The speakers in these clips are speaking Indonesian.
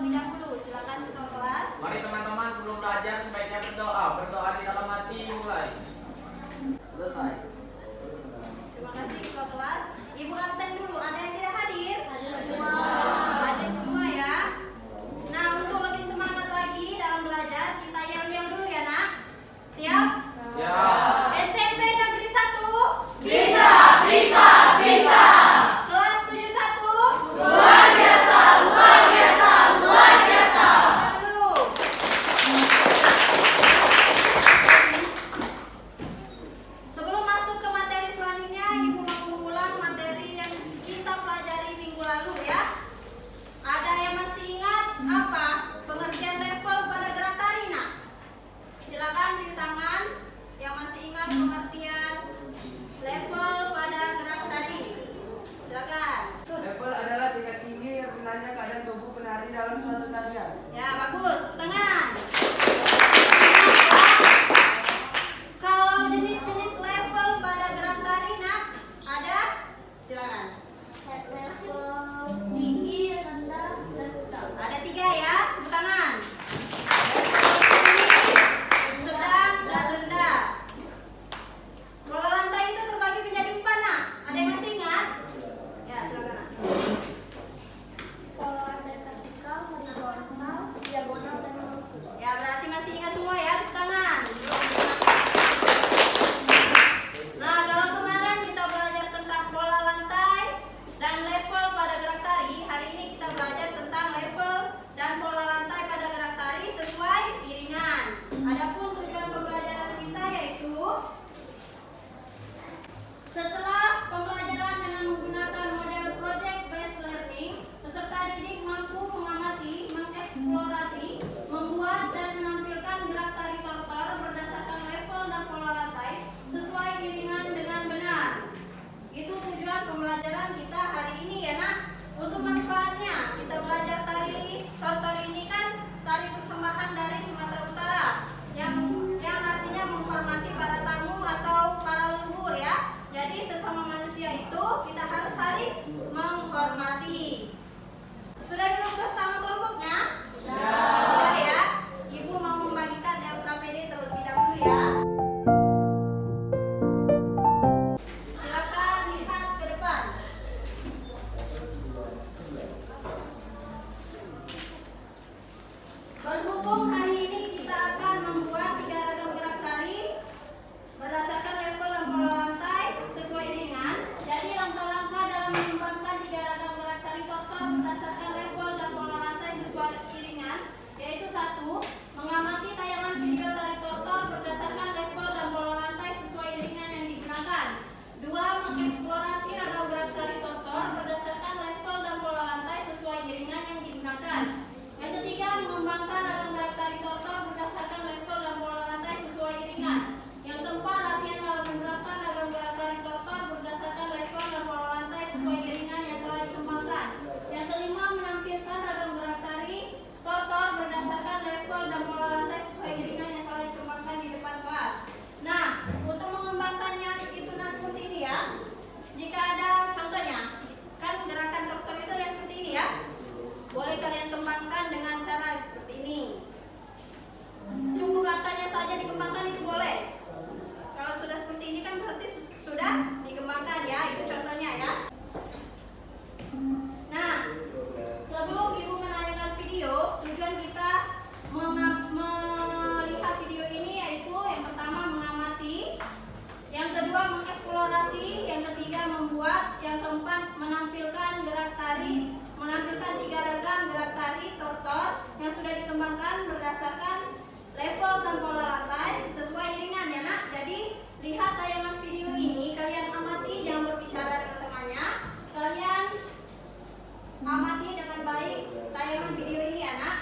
terlebih dahulu. Silakan ketua kelas. Mari teman-teman sebelum belajar sebaiknya berdoa. Berdoa di dalam hati mulai. Selesai. Terima kasih ketua kelas. Ibu absen dulu. Ada yang tidak hadir? Hadir semua ya. Nah, untuk lebih semangat lagi dalam belajar, kita yel-yel dulu ya nak. Siap? Siap. SMP Negeri 1 Bisa, bisa, bisa. Kelas 71 Luar biasa, luar biasa, luar biasa. Tangan dulu. Sebelum masuk ke materi selanjutnya, Ibu mau mengulang materi yang kita pelajari minggu lalu ya. Ada yang masih ingat apa pengertian level pada gerak tari nak? Silakan cuci tangan yang masih ingat pengertian level pada gerak tari. Silakan. Level adalah tingkat tinggi yang menanya keadaan tubuh penari dalam suatu tarian. Ya, bagus. Tepuk tangan. Kalau jenis-jenis level pada gerak tari nak, ada? Silakan. Level tinggi, rendah, dan sedang. Ada 3 ya. Tepuk tangan. Level tinggi, sedang, dan rendah. Pola lantai itu terbagi menjadi 4 nak. Ada yang masih ingat? Ya, silakan nak. Pola lantai vertikal, horizontal, diagonal, dan melengkung. Ya, berarti masih ingat semua ya. Tepuk tangan. Nah, kalau kemarin kita belajar tentang pola lantai dan level pada gerak tari, hari ini kita belajar tentang level dan pola lantai pada gerak tari sesuai iringan. Adapun tujuan pembelajaran kita yaitu setelah pembelajaran dengan menggunakan model project based learning, peserta didik mampu mengamati, mengeksplorasi, membuat dan menampilkan gerak tari tortor berdasarkan level dan pola lantai sesuai iringan dengan benar. Itu tujuan pembelajaran kita hari ini ya nak. Untuk manfaatnya, kita belajar tari tortor ini kan tari persembahan dari Sumatera Utara yang artinya menghormati para tamu atau para leluhur ya. Jadi sesama manusia itu kita harus saling menghormati. Sudah duduk bersama kelompoknya? Sudah ya. Ibu mau membagikan LKPD terlebih dahulu ya. Silakan lihat ke depan. Berhubung hari ini kita akan membuat 3 ragam gerak tari berdasarkan level dan pola lantai sesuai iringan. Jadi langkah-langkah dalam mengembangkan 3 ragam gerak tari tortor berdasarkan level dan pola lantai sesuai iringan yaitu 1. Mengamati tayangan video tari tortor berdasarkan level dan pola lantai sesuai iringan yang digunakan. 2. Mengeksplorasi ragam gerak tari tortor berdasarkan level dan pola lantai sesuai iringan yang digunakan. Yang ketiga, mengembangkan ragam gerak tari tortor berdasarkan level dan pola lantai sesuai iringan. Yang keempat, latihan dalam menerapkan ragam gerak tari tortor berdasarkan level dan pola lantai sesuai iringan yang telah dikembangkan. Yang kelima, menampilkan ragam gerak tari tortor berdasarkan level dan pola lantai sesuai iringan yang telah dikembangkan di depan kelas. Nah, untuk mengembangkannya itu seperti ini ya. Jika ada contohnya, kan gerakan tortor itu lihat seperti ini ya. Boleh kalian kembangkan dengan cara seperti ini. Cukup langkahnya saja dikembangkan itu boleh. Kalau sudah seperti ini kan berarti sudah dikembangkan ya. Itu contohnya ya. Nah, sebelum ibu menayangkan video, tujuan kita melihat video ini yaitu yang pertama mengamati, yang kedua mengeksplorasi, yang ketiga membuat, yang keempat menampilkan gerak tari, menampilkan 3 ragam gerak tari tortor yang sudah dikembangkan berdasarkan level dan pola lantai sesuai iringan ya nak. Jadi lihat tayangan video ini, kalian amati, jangan berbicara dengan temannya. Kalian amati dengan baik tayangan video ini ya nak.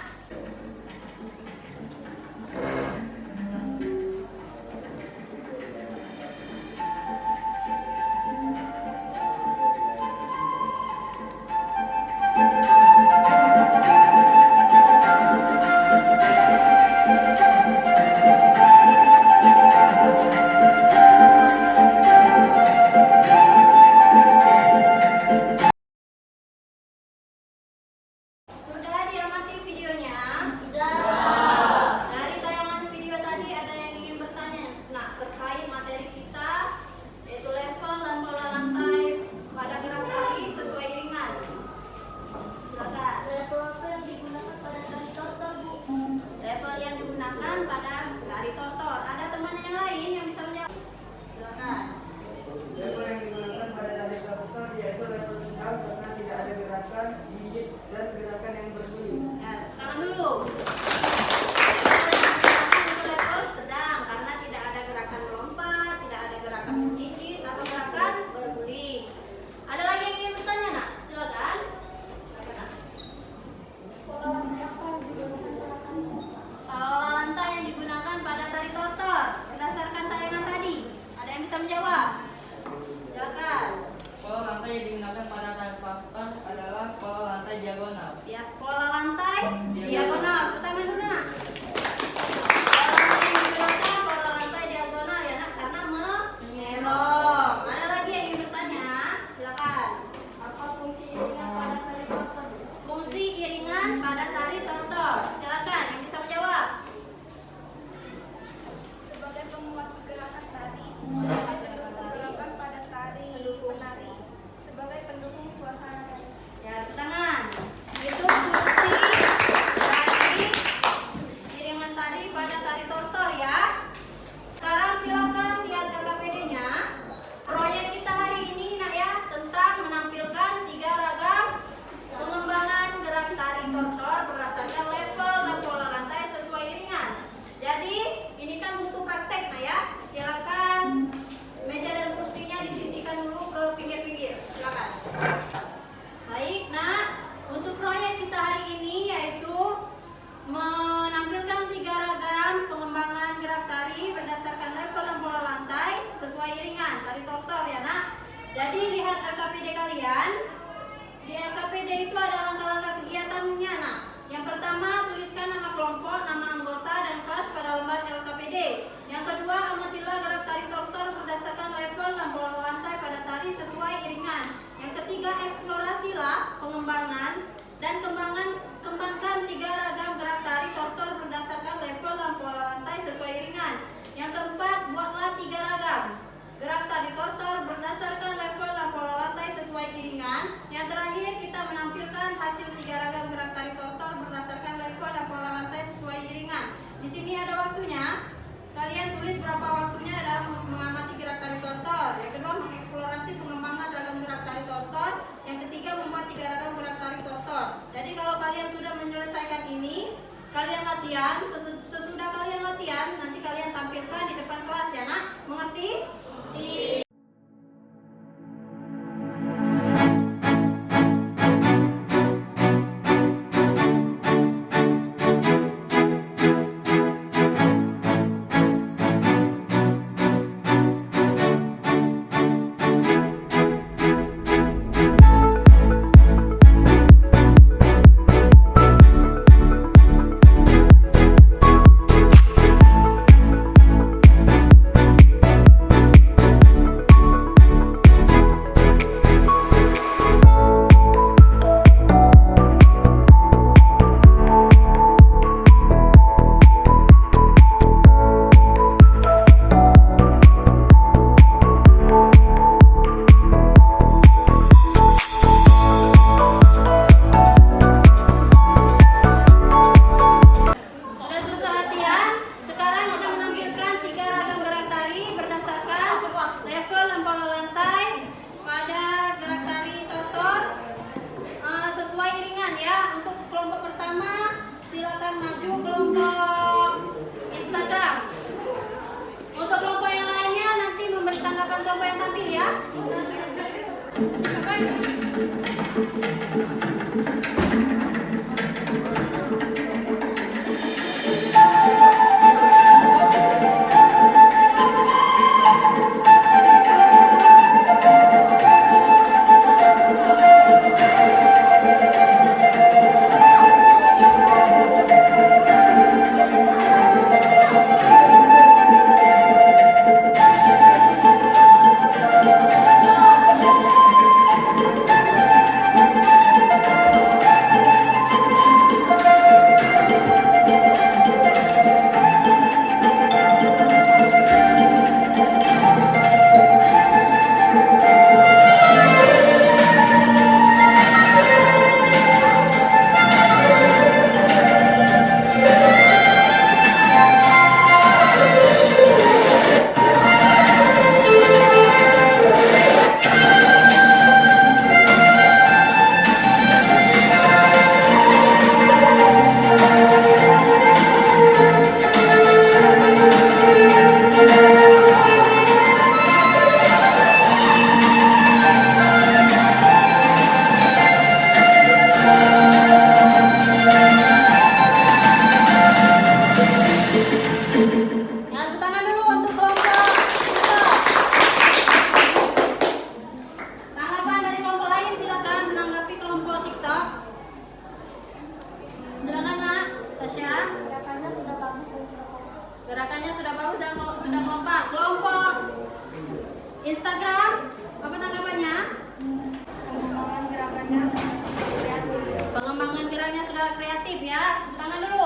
pola lantai diagonal. Tepuk tangan dulu nak. Pola lantai yang digunakan pola lantai diagonal ya nak, karena mengerong. Ada lagi yang ingin bertanya? Silakan. Apa fungsi iringan pada tari tortor? Fungsi iringan pada tari tortor. Silakan yang bisa menjawab. Sebagai penguat gerakan tari, sebagai pendukung gerakan pada tari menari, sebagai pendukung suasana tari. Ya, tepuk tangan. Itu fungsi dari iringan tari pada tari tortor ya. Sekarang silakan lihat LKPD-nya. Proyek kita hari ini nak ya tentang menampilkan 3 ragam pengembangan gerak tari tortor berdasarkan level dan pola lantai sesuai iringan. Jadi ini kan butuh praktek nah ya. Silakan meja dan kursinya disisihkan dulu ke pinggir-pinggir. Silakan. Baik, nak. Untuk proyek kita hari ini yaitu menampilkan 3 ragam pengembangan gerak tari berdasarkan level dan pola lantai sesuai iringan tari tortor ya nak. Jadi lihat LKPD kalian. Di LKPD itu ada langkah-langkah kegiatannya nak. Yang pertama, tuliskan nama kelompok, nama anggota dan kelas pada lembar LKPD. Yang kedua, amatilah gerak tari tortor berdasarkan level dan pola lantai pada tari sesuai iringan. Yang ketiga, eksplorasilah pengembangan dan kembangkan 3 ragam gerak tari tortor berdasarkan level dan pola lantai sesuai iringan. Yang keempat, buatlah 3 ragam gerak tari tortor berdasarkan level dan pola lantai sesuai iringan. Yang terakhir, kita menampilkan hasil 3 ragam gerak tari tortor berdasarkan level dan pola lantai sesuai iringan. Di sini ada waktunya. Kalian tulis berapa waktunya dalam mengamati gerak tari tortor. Yang kedua, mengeksplorasi pengembangan ragam gerak tari tortor. Yang ketiga, membuat 3 ragam gerak tari tortor. Jadi kalau kalian sudah menyelesaikan ini, kalian latihan. Sesudah kalian latihan, nanti kalian tampilkan di depan kelas ya nak. Mengerti? Kelompok yang tampil ya. Tasya? Gerakannya sudah bagus dan sudah kompak. Gerakannya sudah bagus dan sudah kompak. Kelompok Instagram, apa tanggapannya? Pengembangan gerakannya sangat kreatif. Pengembangan geraknya sudah kreatif ya. Tangan dulu.